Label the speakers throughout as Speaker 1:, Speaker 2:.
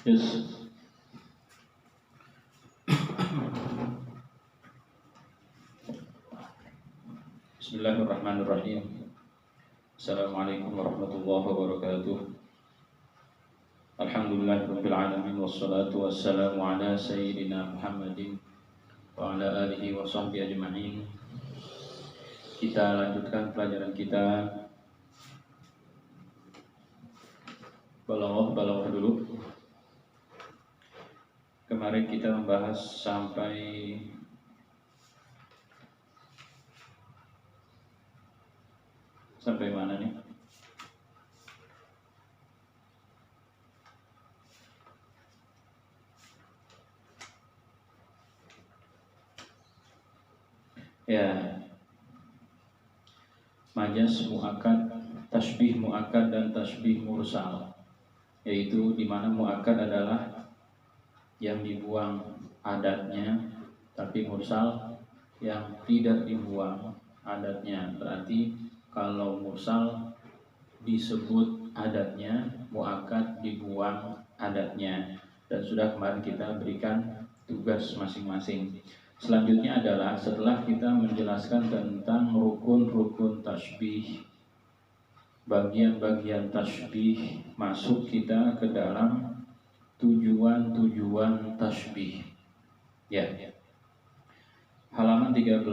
Speaker 1: Yes. Bismillahirrahmanirrahim. Assalamualaikum warahmatullahi wabarakatuh. Alhamdulillahirabbil alamin wassalatu wassalamu ala sayyidina Muhammadin wa ala alihi wa sahbihi ajma'in. Kita lanjutkan pelajaran kita balaghah dulu. Kemarin kita membahas sampai mana nih? Ya, majaz muakkad, tasbih muakkad dan tasbih mursal. Yaitu di mana muakkad adalah yang dibuang adatnya, tapi mursal yang tidak dibuang adatnya. Berarti kalau mursal disebut adatnya, muakkad dibuang adatnya. Dan sudah kemarin kita berikan tugas masing-masing. Selanjutnya adalah setelah kita menjelaskan tentang rukun-rukun tasbih, bagian-bagian tasbih, masuk kita ke dalam tujuan-tujuan tasbih. Ya. Halaman 13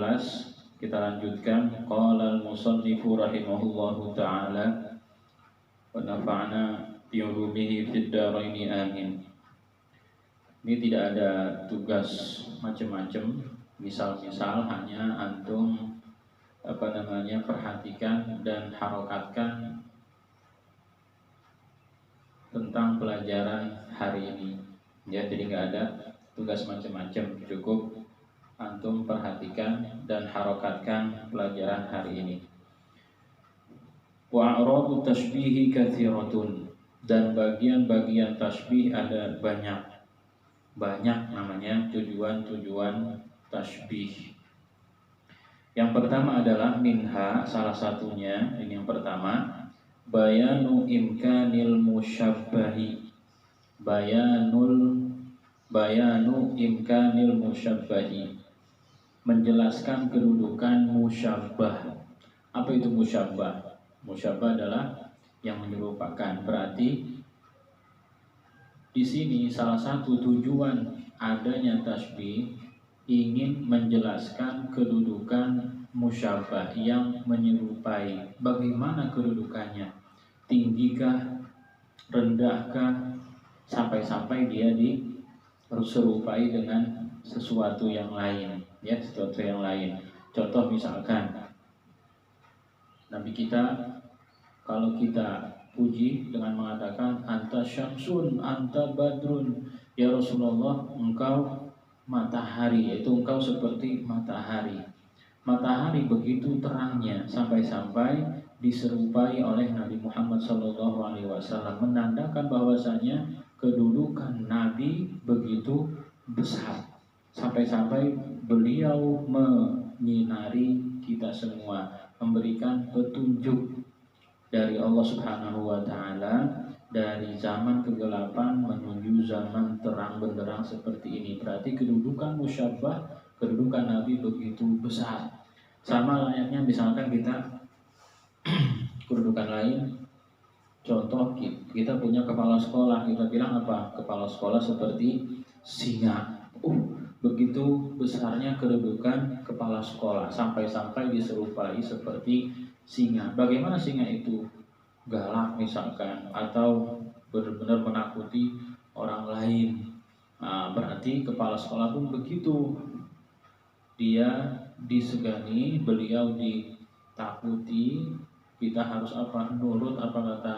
Speaker 1: kita lanjutkan. Qala al-musannifu rahimahullahu taala wa nafa'na bi ulumihi fid dharain amin. Ini tidak ada tugas macam-macam, misal-misal hanya antum perhatikan dan harokatkan tentang pelajaran hari ini. Ya, jadi nggak ada tugas macam-macam, cukup antum perhatikan dan harokatkan pelajaran hari ini. Wa a'radu tasbihi katsiratun, dan bagian-bagian tasbih ada banyak namanya tujuan-tujuan tasbih. Yang pertama adalah minha, salah satunya, ini yang pertama, bayanu imkanil musyabbahi. Bayanu imkanil musyabbahi, menjelaskan kedudukan musyabbah. Apa itu musyabbah? Musyabbah adalah yang menyerupakan. Berarti di sini salah satu tujuan adanya tasbih ingin menjelaskan kedudukan musyabbah yang menyerupai. Bagaimana kedudukannya? Tinggikah, rendahkah, sampai-sampai dia diserupai dengan sesuatu yang lain, ya, sesuatu yang lain. Contoh misalkan Nabi kita, kalau kita puji dengan mengatakan anta syamsun, anta badrun, ya Rasulullah, engkau matahari, yaitu engkau seperti matahari. Matahari begitu terangnya sampai-sampai diserupai oleh Nabi Muhammad SAW, menandakan bahwasanya kedudukan Nabi begitu besar, sampai-sampai beliau menyinari kita semua, memberikan petunjuk dari Allah Subhanahu wa taala dari zaman kegelapan menuju zaman terang benderang seperti ini. Berarti kedudukan musyabbah, kedudukan Nabi begitu besar. Sama layaknya misalkan kita kedudukan lain, contoh kita punya kepala sekolah, kita bilang apa? Kepala sekolah seperti singa. Begitu besarnya kedudukan kepala sekolah, sampai-sampai diserupai seperti singa. Bagaimana singa itu? Galak misalkan, atau benar-benar menakuti orang lain. Nah, berarti kepala sekolah pun begitu. Dia disegani, beliau ditakuti. Kita harus apa? Nurut apa kata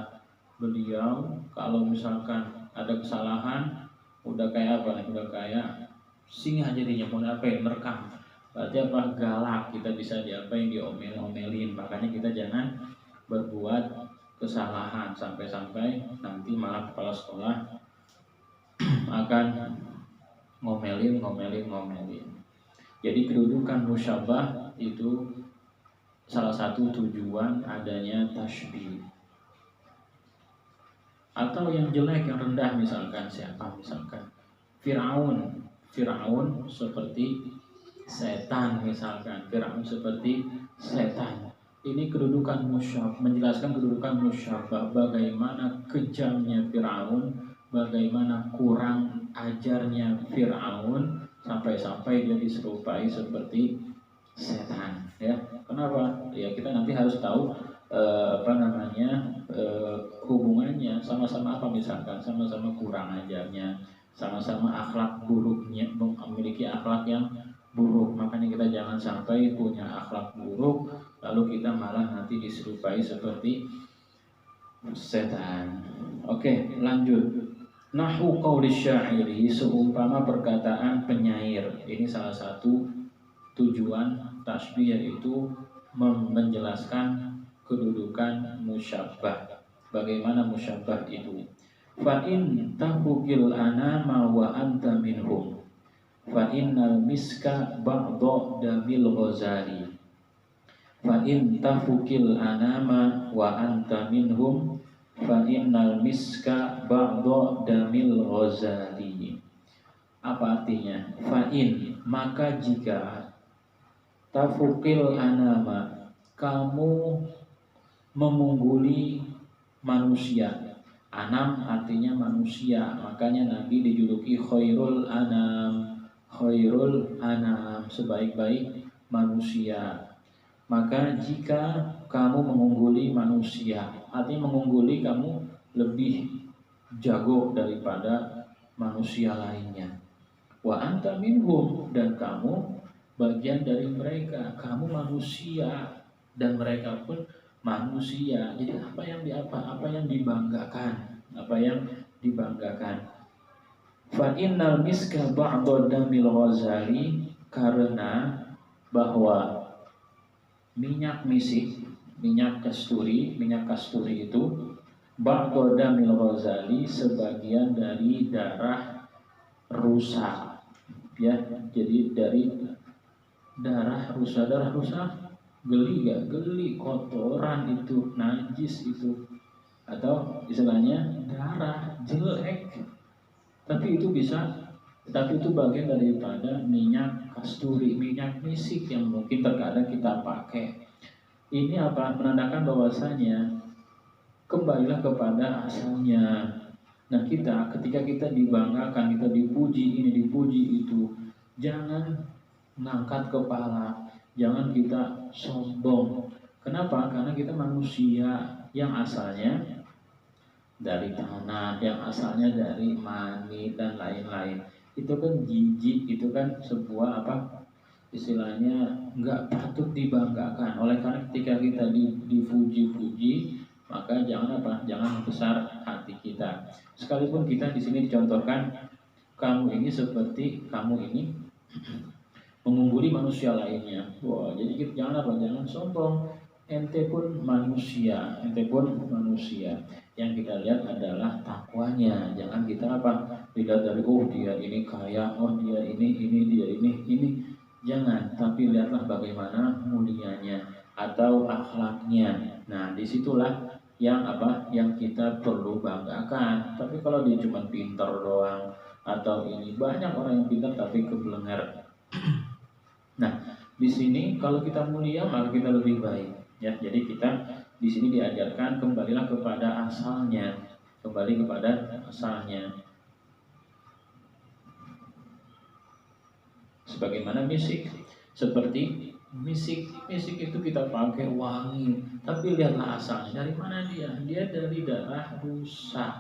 Speaker 1: beliau. Kalau misalkan ada kesalahan, udah kayak apa? Udah kayak singa jadinya, mau ngapain? Merekam. Berarti apa? Galak, kita bisa diapain? Diomel-omelin. Makanya kita jangan berbuat kesalahan sampai-sampai nanti malah kepala sekolah akan ngomelin. Jadi kedudukan musyabbah itu salah satu tujuan adanya tasbih. Atau yang jelek, yang rendah, misalkan siapa? Misalkan Firaun. Firaun seperti setan, misalkan Firaun seperti setan. Ini kedudukan musyabah, menjelaskan kedudukan musyabah, bagaimana kejamnya Firaun, bagaimana kurang ajarnya Firaun, sampai-sampai dia diserupai seperti setan. Ya, kenapa? Ya kita nanti harus tahu hubungannya, sama-sama apa, misalkan sama-sama kurang ajarnya, sama-sama akhlak buruknya, memiliki akhlak yang buruk. Makanya kita jangan sampai punya akhlak buruk lalu kita malah nanti diserupai seperti setan. Oke, lanjut. Nahu qauli syairi, seumpama perkataan penyair. Ini salah satu tujuan tasbih, yaitu menjelaskan kedudukan musyabbah. Bagaimana musyabbah itu? Fa in tahukil anama wa anta minhum, fa innal miska ba'dha damil ghazali. Fa in tahukil anama wa anta minhum, fa innal miska ba'dha damil ghazali. Apa artinya? Fa in, maka jika tafukil anama, kamu memungguli manusia. Anam artinya manusia, makanya Nabi dijuluki khairul anam. Khairul anam, sebaik-baik manusia. Maka jika kamu mengungguli manusia, artinya mengungguli, kamu lebih jago daripada manusia lainnya. Wa anta minhum, dan kamu bagian dari mereka. Kamu manusia dan mereka pun manusia. Jadi apa yang dibanggakan? Apa yang dibanggakan? Fa innal miska ba'da damil ghazali, karena bahwa minyak misik, minyak kasturi itu ba'da damil ghazali, sebagian dari darah rusa. Ya, jadi dari darah rusa geli gak? Geli, kotoran itu, najis itu, atau istilahnya darah jelek. Tapi itu bagian daripada minyak kasturi, minyak misik yang mungkin terkadang kita pakai. Ini apa? Menandakan bahwasanya kembalilah kepada asalnya. Nah, ketika kita dibanggakan, kita dipuji ini, dipuji itu, jangan ngangkat kepala, jangan kita sombong. Kenapa? Karena kita manusia yang asalnya dari tanah, yang asalnya dari mani dan lain-lain. Itu kan jijik, itu kan sebuah istilahnya nggak patut dibanggakan. Oleh karena ketika kita dipuji-puji, maka jangan besar hati kita. Sekalipun kita di sini dicontohkan, kamu ini mengungguli manusia lainnya. Wah, jadi kita jangan sombong. Ente pun manusia. Yang kita lihat adalah takwanya. Jangan kita dilihat dari dia ini kaya, dia ini. Jangan, tapi lihatlah bagaimana mulianya atau akhlaknya. Nah, disitulah yang kita perlu banggakan. Tapi kalau dia cuma pintar doang, atau ini banyak orang yang pintar tapi kebelenger. Nah, di sini kalau kita mulia maka kita lebih baik. Ya, jadi kita di sini diajarkan kembalilah kepada asalnya, Sebagaimana seperti misik itu kita pakai wangi, tapi lihatlah asalnya dari mana dia dari darah rusa,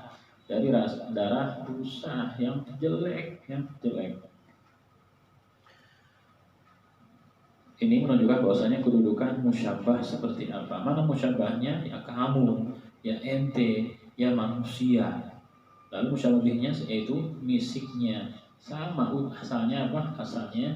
Speaker 1: yang jelek. Ini menunjukkan bahwasanya kedudukan musyabbah seperti apa. Mana musyabbahnya? Ya kamu, ya ente, ya manusia. Lalu musyabbahnya yaitu misiknya. Sama asalnya Asalnya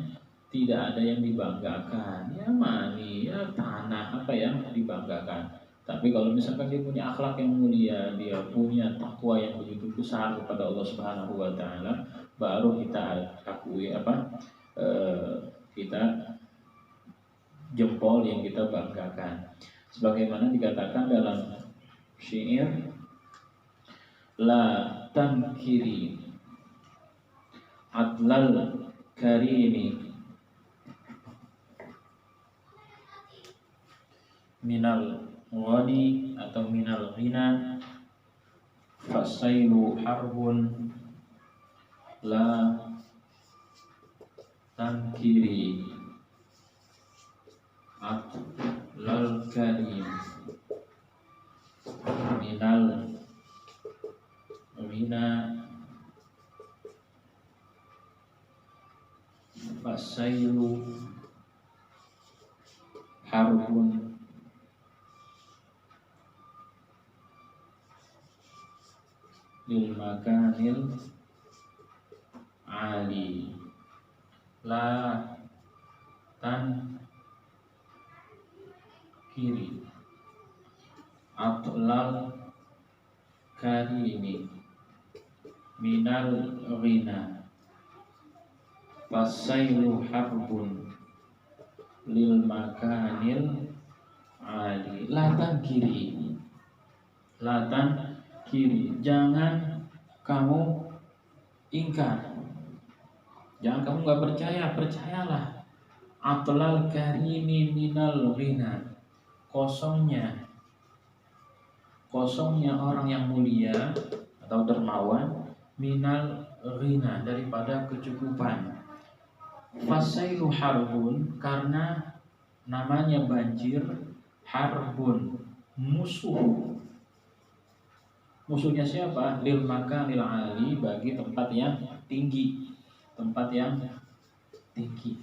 Speaker 1: tidak ada yang dibanggakan. Ya mani, ya tanah, apa yang dibanggakan. Tapi kalau misalkan dia punya akhlak yang mulia, dia punya takwa yang begitu besar kepada Allah Subhanahu wa taala, baru kita akui kita jempol yang kita banggakan. Sebagaimana dikatakan dalam syair, la tankiri adlal karimi minal ghani atau minal ghina fasailu harbun la tankiri adlal karim minal ghina fasailu harbun lil makanil ali la tan kiri atlal karimi minal ghina fasailu harbun lil makanil ali. Latan kiri, latan kiri, jangan kamu ingkar, jangan kamu nggak percaya, percayalah. Atlal karimi minal ghina, kosongnya orang yang mulia atau dermawan, minal ghina, daripada kecukupan. Fasailu harbun, karena namanya banjir, harbun, musuh. Musuhnya siapa? Lil makanil ali, bagi tempat yang tinggi, tempat yang tinggi.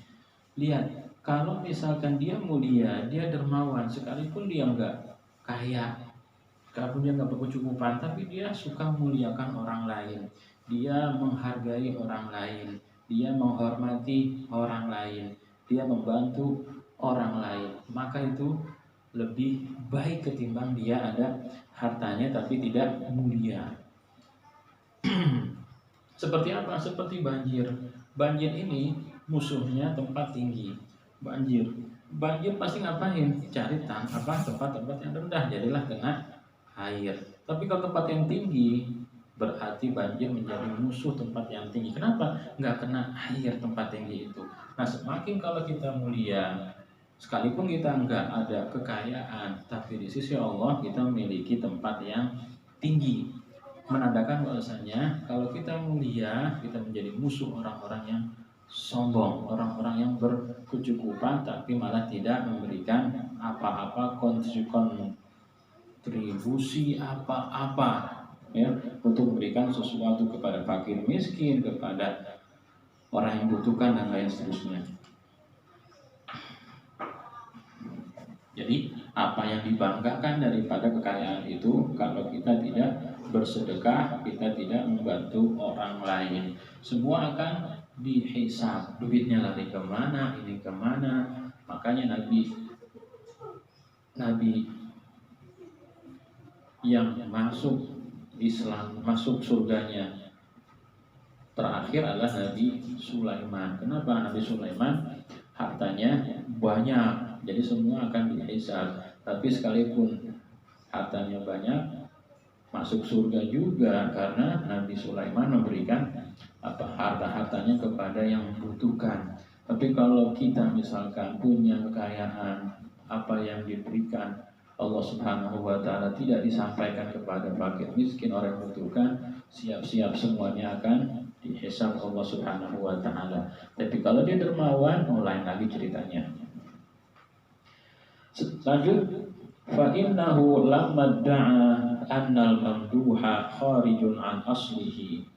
Speaker 1: Lihat, kalau misalkan dia mulia, dia dermawan, sekalipun dia enggak kaya, sekalipun dia enggak berkecukupan, tapi dia suka memuliakan orang lain, dia menghargai orang lain, dia menghormati orang lain, dia membantu orang lain, maka itu lebih baik ketimbang dia ada hartanya tapi tidak mulia. Seperti apa? Seperti banjir. Banjir ini musuhnya tempat tinggi. Banjir pasti ngapain? Cari tempat-tempat yang rendah, jadilah kena air. Tapi kalau tempat yang tinggi, berarti banjir menjadi musuh tempat yang tinggi. Kenapa? Nggak kena air tempat tinggi itu. Nah, semakin kalau kita mulia, sekalipun kita nggak ada kekayaan, tapi di sisi Allah kita memiliki tempat yang tinggi, menandakan bahwasanya kalau kita mulia, kita menjadi musuh orang-orang yang sombong, orang-orang yang berkecukupan tapi malah tidak memberikan apa-apa kontribusi apa-apa, ya, untuk memberikan sesuatu kepada fakir miskin, kepada orang yang butuhkan dan lain seterusnya. Jadi apa yang dibanggakan daripada kekayaan itu, kalau kita tidak bersedekah, kita tidak membantu orang lain, semua akan dihisab. Duitnya lari kemana, ini kemana. Makanya Nabi yang masuk Islam, masuk surganya terakhir adalah Nabi Sulaiman. Kenapa? Nabi Sulaiman hartanya banyak, jadi semua akan dihisab. Tapi sekalipun hartanya banyak, masuk surga juga, karena Nabi Sulaiman memberikan harta-hartanya kepada yang membutuhkan. Tapi kalau kita misalkan punya kekayaan, apa yang diberikan Allah Subhanahu wa Ta'ala tidak disampaikan kepada fakir miskin, orang yang membutuhkan, siap-siap semuanya akan dihisab Allah Subhanahu wa Ta'ala. Tapi kalau dia dermawan, lain lagi ceritanya. Lanjut, fa innahu lamma da'a annal mamduha kharijun an aslihi.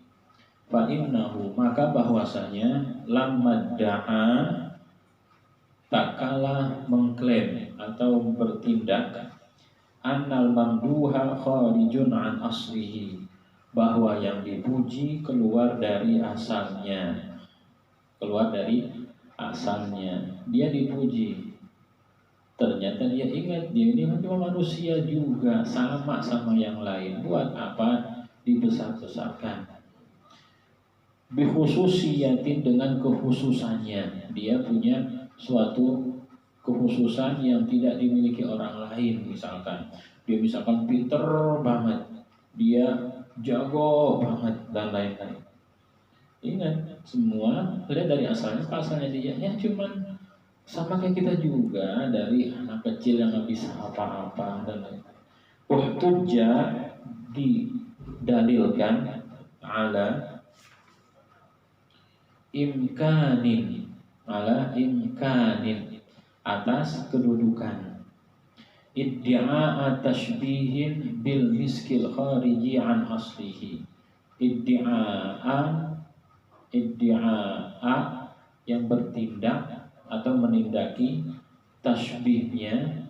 Speaker 1: Fa innahu, maka bahwasanya lamma da'a, tak kalah mengklaim atau bertindak, annal mamduha kharijun an aslihi, bahwa yang dipuji keluar dari asalnya. Keluar dari asalnya. Dia dipuji, ternyata dia ingat dia ini cuma manusia juga, sama yang lain. Buat apa dibesar-besarkan? Bikhususiyatin, dengan kekhususannya. Dia punya suatu kekhususan yang tidak dimiliki orang lain. Misalkan dia pinter banget, dia jago banget dan lain-lain. Ingat, semua lihat dari asalnya, asalnya dia ya cuman sama kayak kita juga, dari anak kecil yang nggak bisa apa-apa dan lain-lain. Uhtuja didalilkan ala imkanin, atas kedudukan iddia tashbihin bil miskil khariji an aslihi. Iddia yang bertindak atau menindaki tasbihnya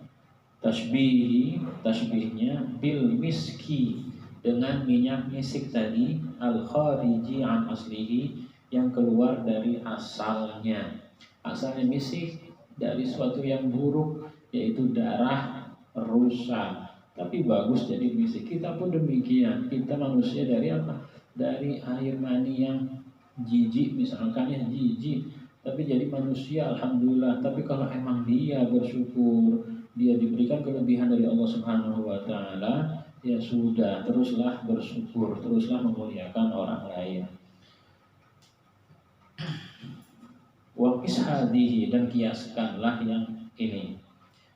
Speaker 1: bil miski, dengan minyak misik tadi, al khariji an aslihi, yang keluar dari asalnya. Asalnya misik dari suatu yang buruk, yaitu darah rusa, tapi bagus jadi misik. Kita pun demikian, kita manusia dari apa? Dari air mani yang jijik, misalkan ya jijik, tapi jadi manusia alhamdulillah. Tapi kalau emang dia bersyukur, dia diberikan kelebihan dari Allah Subhanahu wa taala, ya sudah, teruslah bersyukur, teruslah memuliakan orang lain. Wa hadihi, dan kiaskanlah yang ini.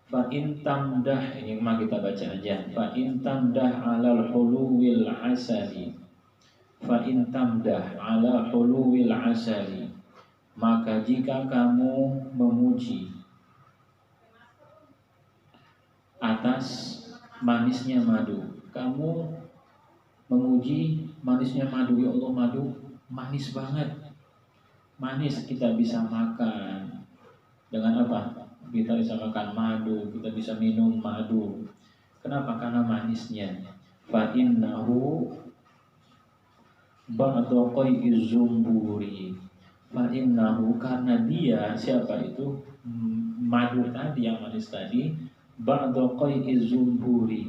Speaker 1: Fa in tamdah, ini mah kita baca aja. Fa in tamdah alal huluwil asali. Fa in tamdah ala huluwil asali, maka jika kamu memuji atas manisnya madu, kamu memuji manisnya madu, ya Allah madu manis banget, manis, kita bisa makan dengan apa? Kita bisa makan madu, kita bisa minum madu. Kenapa? Karena manisnya. Fa innahu ba'da qai'iz zumburi. Fa innahu, karena dia, siapa itu? Madu tadi, yang manis tadi, ba'da qai'iz zumburi,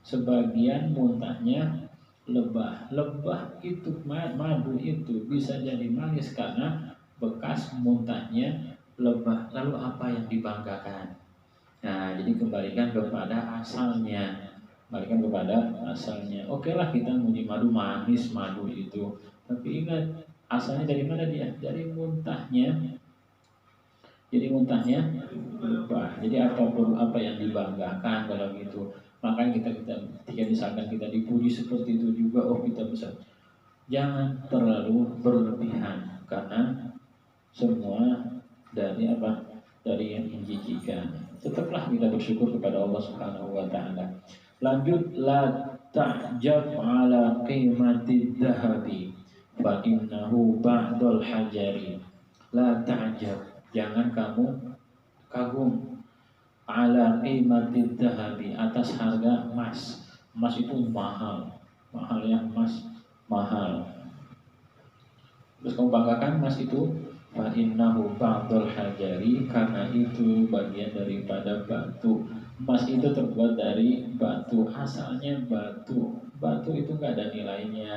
Speaker 1: sebagian muntahnya lebah. Lebah itu, madu itu bisa jadi manis karena bekas muntahnya lebah. Lalu apa yang dibanggakan? Nah, jadi kembalikan kepada asalnya. Kembalikan kepada asalnya. Oke lah, kita muji madu, manis madu itu. Tapi ingat, asalnya dari mana dia? Dari muntahnya. Jadi muntahnya lebah. Jadi apapun apa yang dibanggakan kalau gitu. Makanya kita ketika misalkan kita dipuji seperti itu juga, oh kita bisa. Jangan terlalu berlebihan, karena semua dari apa? Dari yang menjijikan. Tetaplah kita bersyukur kepada Allah Subhanahu wa taala. Lanjut, la ta'jab ala qimati dhahabi fa innahu ba'dal hajari. La ta'jab, jangan kamu kagum, ala qimati dhahabi, atas harga emas. Emas itu mahal, mahal ya, emas mahal. Terus kamu banggakan emas itu, fa innahu ba'dul hajari, karena itu bagian daripada batu. Emas itu terbuat dari batu, asalnya batu. Batu itu nggak ada nilainya.